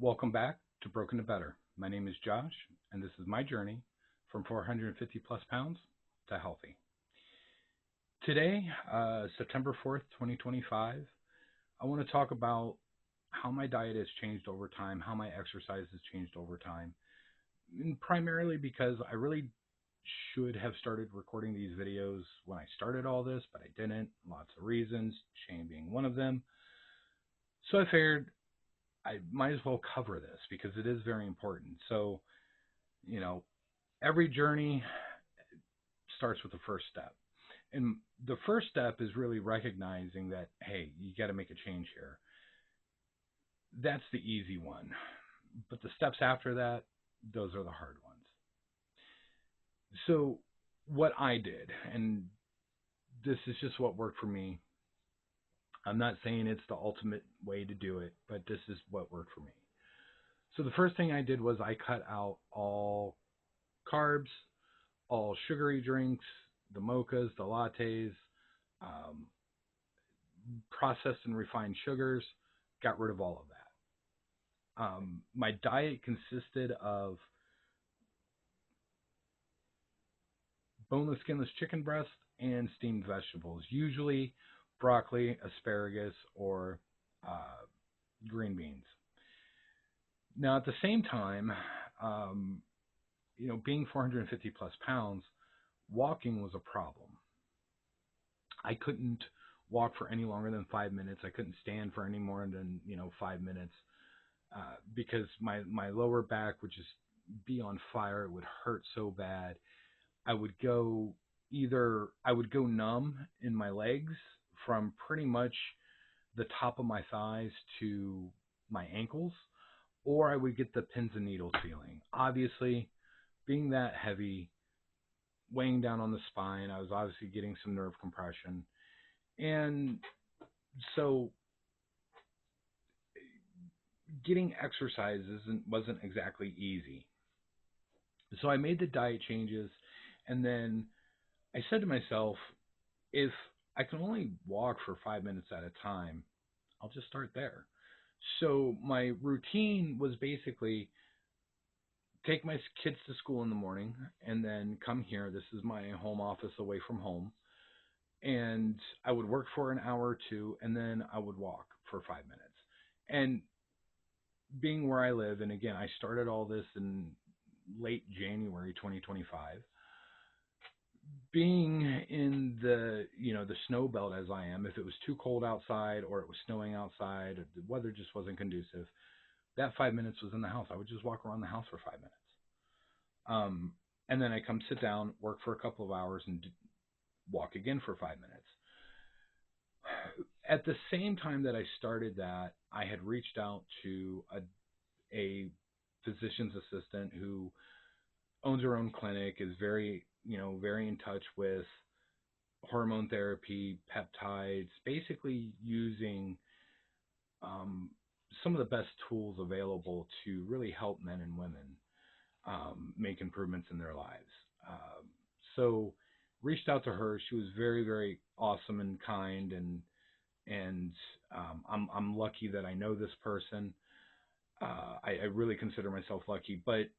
Welcome back to Broken to Better. My name is Josh, and this is my journey from 450 plus pounds to healthy. Today, September 4th, 2025, I want to talk about how my diet has changed over time, how my exercise has changed over time, and primarily because I really should have started recording these videos when I started all this, but I didn't. Lots of reasons, shame being one of them. So I figured I might as well cover this because it is very important. So, you know, every journey starts with the first step. And the first step is really recognizing that, hey, you got to make a change here. That's the easy one. But the steps after that, those are the hard ones. So, what I did, and this is just what worked for me. I'm not saying it's the ultimate way to do it, but this is what worked for me. So, the first thing I did was I cut out all carbs, all sugary drinks, the mochas, the lattes, um, processed and refined sugars, got rid of all of that. My diet consisted of boneless, skinless chicken breast and steamed vegetables, usually broccoli, asparagus, or uh, green beans. Now, at the same time, um, being 450 plus pounds, walking was a problem. I couldn't walk for any longer than 5 minutes. I couldn't stand for any more than 5 minutes because my lower back would just be on fire. It would hurt so bad. I would go I would go numb in my legs from pretty much the top of my thighs to my ankles, or I would get the pins and needles feeling. Obviously, being that heavy, weighing down on the spine, I was obviously getting some nerve compression. And so getting exercise wasn't exactly easy. So I made the diet changes, and then I said to myself, if I can only walk for 5 minutes at a time, I'll just start there. So my routine was basically take my kids to school in the morning and then come here. This is my home office away from home. And I would work for an hour or two, and then I would walk for 5 minutes. And being where I live, and again, I started all this in late January 2025. Being in the snow belt as I am, if it was too cold outside or it was snowing outside, or the weather just wasn't conducive, that 5 minutes was in the house. I would just walk around the house for 5 minutes. And then I come sit down, work for a couple of hours, and walk again for 5 minutes. At the same time that I started that, I had reached out to a physician's assistant who owns her own clinic, is very in touch with hormone therapy, peptides, basically using some of the best tools available to really help men and women make improvements in their lives. So reached out to her. She was very, very awesome and kind, and I'm lucky that I know this person. I really consider myself lucky, but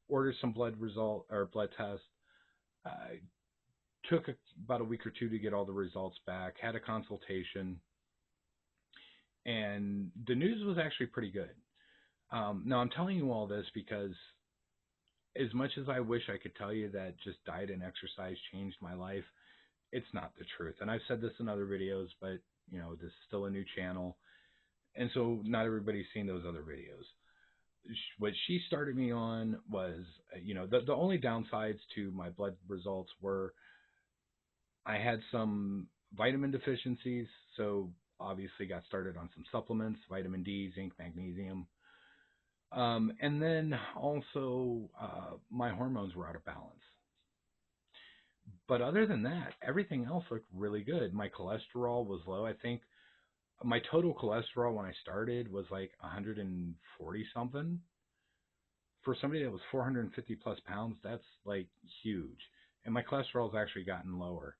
ordered some blood tests. Took about a week or two to get all the results back. Had a consultation, and the news was actually pretty good. Now I'm telling you all this because as much as I wish I could tell you that just diet and exercise changed my life, it's not the truth. And I've said this in other videos, but this is still a new channel, and so not everybody's seen those other videos. What she started me on was, the only downsides to my blood results were I had some vitamin deficiencies, so obviously got started on some supplements, vitamin D, zinc, magnesium. And then also my hormones were out of balance. But other than that, everything else looked really good. My cholesterol was low. I think my total cholesterol when I started was like 140 something. For somebody that was 450 plus pounds, that's like huge. And my cholesterol's actually gotten lower.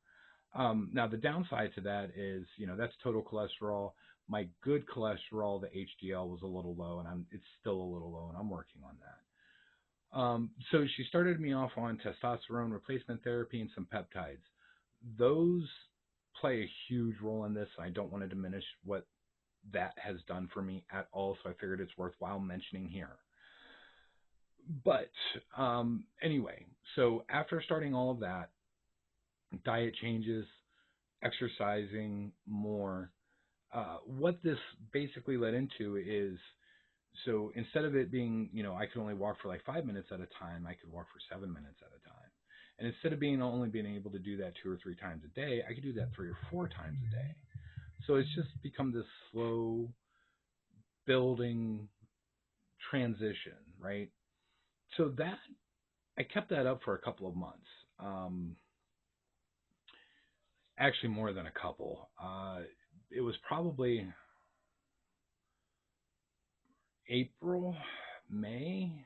Now the downside to that is, that's total cholesterol. My good cholesterol, the HDL, was a little low, and it's still a little low, and I'm working on that. So she started me off on testosterone replacement therapy and some peptides. Those play a huge role in this. I don't want to diminish what that has done for me at all, so I figured it's worthwhile mentioning here. But anyway, so after starting all of that, diet changes, exercising more, what this basically led into is, so instead of it being, I could only walk for like 5 minutes at a time, I could walk for 7 minutes at a time. And instead of being able to do that 2 or 3 times a day, I could do that 3 or 4 times a day. So it's just become this slow building transition, right? So that I kept that up for a couple of months. Actually, more than a couple. It was probably April, May,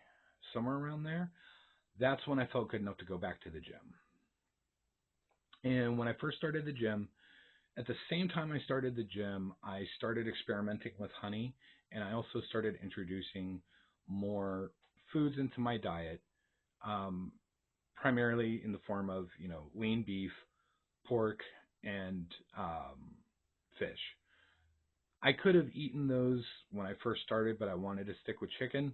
somewhere around there. That's when I felt good enough to go back to the gym. And when I first started the gym, at the same time I started the gym, I started experimenting with honey, and I also started introducing more foods into my diet, um, primarily in the form of, lean beef, pork, and fish. I could have eaten those when I first started, but I wanted to stick with chicken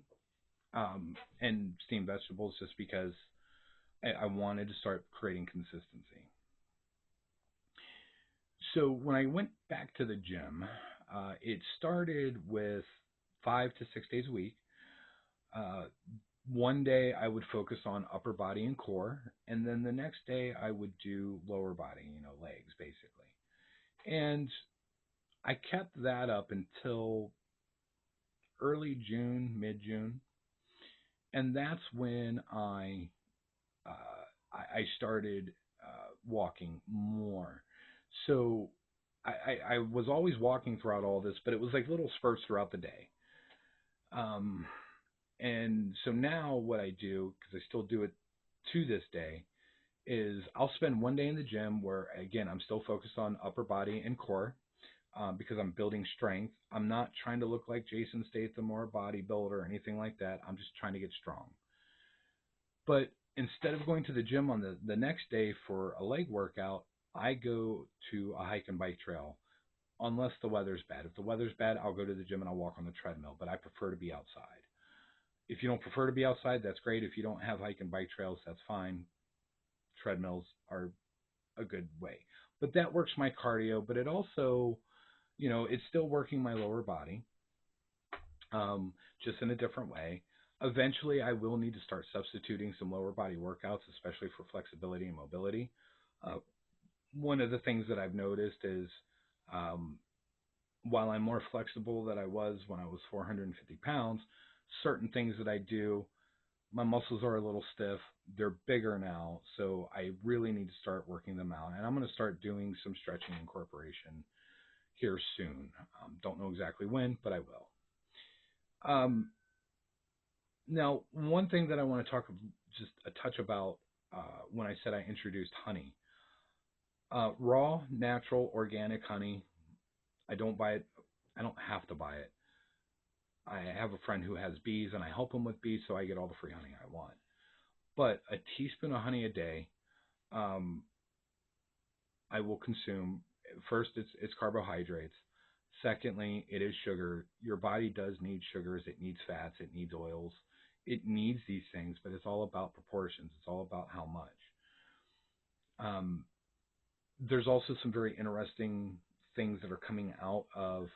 and steamed vegetables just because I wanted to start creating consistency. So when I went back to the gym, it started with 5 to 6 days a week. Uh, one day I would focus on upper body and core, and then the next day I would do lower body, legs basically. And I kept that up until early June, mid June, and that's when I started walking more. So I was always walking throughout all this, but it was like little spurts throughout the day. Um, and so now what I do, because I still do it to this day, is I'll spend one day in the gym where, again, I'm still focused on upper body and core because I'm building strength. I'm not trying to look like Jason Statham or a bodybuilder or anything like that. I'm just trying to get strong. But instead of going to the gym on the next day for a leg workout, I go to a hike and bike trail unless the weather's bad. If the weather's bad, I'll go to the gym and I'll walk on the treadmill, but I prefer to be outside. If you don't prefer to be outside, that's great. If you don't have hike and bike trails, that's fine. Treadmills are a good way. But that works my cardio, but it also, it's still working my lower body, just in a different way. Eventually, I will need to start substituting some lower body workouts, especially for flexibility and mobility. Uh, One of the things that I've noticed is um, while I'm more flexible than I was when I was 450 pounds, certain things that I do, my muscles are a little stiff. They're bigger now, so I really need to start working them out. And I'm going to start doing some stretching incorporation here soon. Don't know exactly when, but I will. Um, Now, one thing that I want to talk just a touch about when I said I introduced honey. Raw, natural, organic honey. I don't buy it. I don't have to buy it. I have a friend who has bees, and I help him with bees, so I get all the free honey I want. But a teaspoon of honey a day, um, I will consume. First, it's carbohydrates. Secondly, it is sugar. Your body does need sugars. It needs fats. It needs oils. It needs these things, but it's all about proportions. It's all about how much. Um, there's also some very interesting things that are coming out of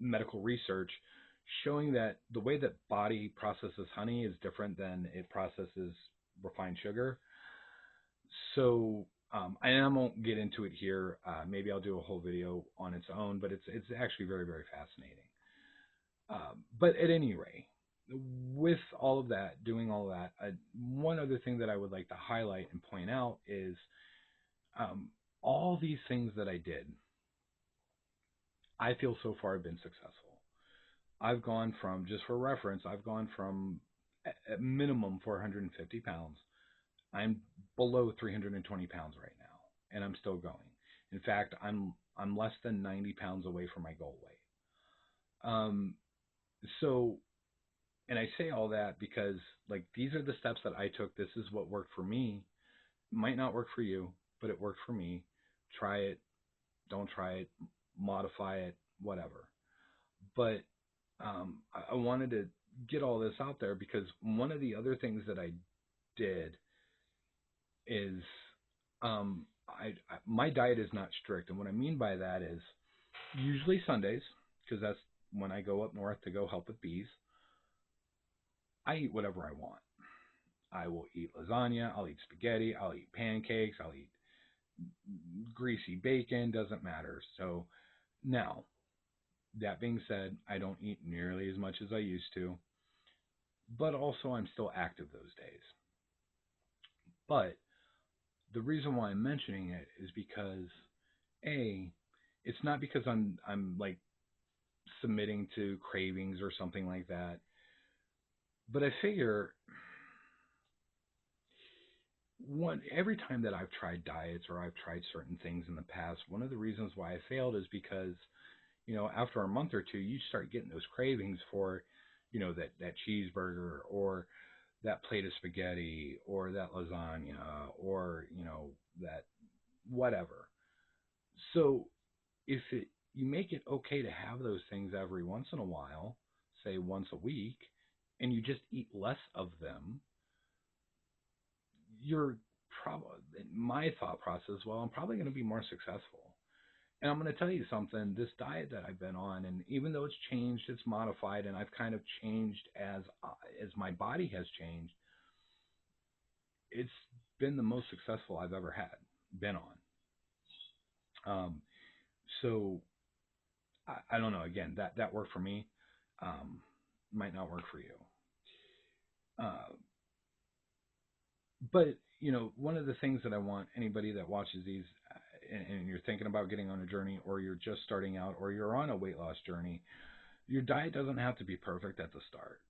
medical research showing that the way that body processes honey is different than it processes refined sugar. So, and I won't get into it here. Maybe I'll do a whole video on its own, but it's actually very, very fascinating. But at any rate, with all of that, doing all of that, one other thing that I would like to highlight and point out is um, all these things that I did, I feel so far have been successful. I've gone from, just for reference, I've gone from at minimum 450 pounds. I'm below 320 pounds right now, and I'm still going. In fact, I'm I'm less than 90 pounds away from my goal weight. Um, so, and I say all that because like these are the steps that I took. This is what worked for me. Might not work for you, but it worked for me. Try it, don't try it, modify it, whatever. But I wanted to get all this out there because one of the other things that I did is my diet is not strict, and what I mean by that is usually Sundays, because that's when I go up north to go help with bees. I eat whatever I want. I will eat lasagna, I'll eat spaghetti, I'll eat pancakes, I'll eat greasy bacon, doesn't matter. So now, that being said, I don't eat nearly as much as I used to, but also I'm still active those days. But the reason why I'm mentioning it is because A, it's not because I'm like submitting to cravings or something like that, but I figure every time that I've tried diets or I've tried certain things in the past, one of the reasons why I failed is because after a month or two, you start getting those cravings for, that cheeseburger or that plate of spaghetti or that lasagna or, that whatever. So you make it okay to have those things every once in a while, say once a week, and you just eat less of them, you're probably, my thought process, well, I'm probably going to be more successful. And I'm going to tell you something, this diet that I've been on, and even though it's changed, it's modified, and I've kind of changed as my body has changed, it's been the most successful I've ever been on. So I don't know. Again, that worked for me. Um, might not work for you. Uh, but one of the things that I want anybody that watches these, and you're thinking about getting on a journey, or you're just starting out, or you're on a weight loss journey, your diet doesn't have to be perfect at the start.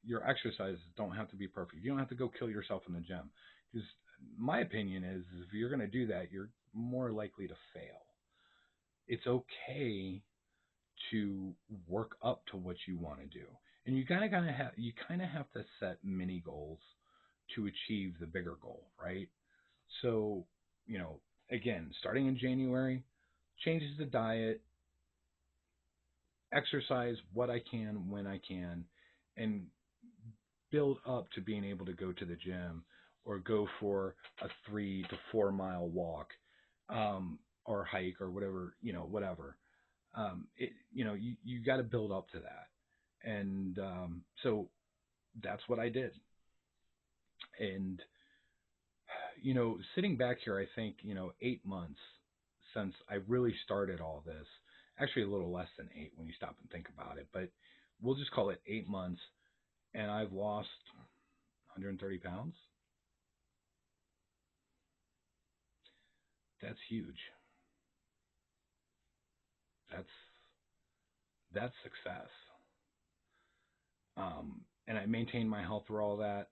Your exercises don't have to be perfect. You don't have to go kill yourself in the gym. Because my opinion is, if you're going to do that, you're more likely to fail. It's okay to work up to what you want to do, and you kind of have to set mini goals to achieve the bigger goal, right? So, again, starting in January, changes the diet, exercise what I can when I can, and build up to being able to go to the gym or go for a 3 to 4 mile walk, or hike or whatever, whatever. You got to build up to that. And so that's what I did. And, sitting back here, I think, 8 months since I really started all this, actually a little less than 8 when you stop and think about it, but we'll just call it 8 months, and I've lost 130 pounds. That's huge. That's that's success. And I maintained my health through all that.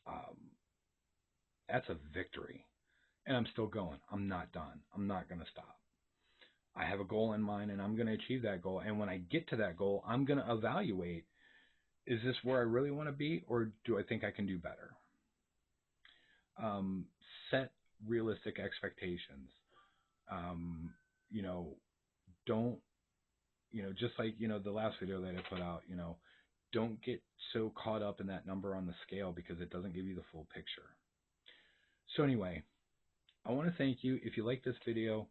Um, that's a victory. And I'm still going. I'm not done. I'm not going to stop. I have a goal in mind, and I'm going to achieve that goal. And when I get to that goal, I'm going to evaluate, is this where I really want to be, or do I think I can do better? Um, Set realistic expectations. Um, you know, don't, just like, the last video that I put out, don't get so caught up in that number on the scale because it doesn't give you the full picture. So anyway, I want to thank you. If you like this video,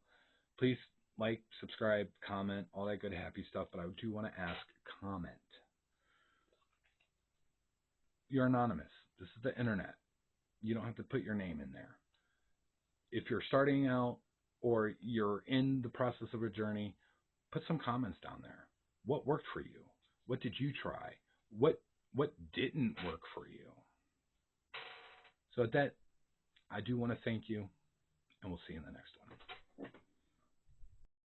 please like, subscribe, comment, all that good happy stuff. But I do want to ask, comment. You're anonymous. This is the internet. You don't have to put your name in there. If you're starting out or you're in the process of a journey, put some comments down there. What worked for you? What did you try? What didn't work for you? So at that, I do want to thank you, and we'll see you in the next one.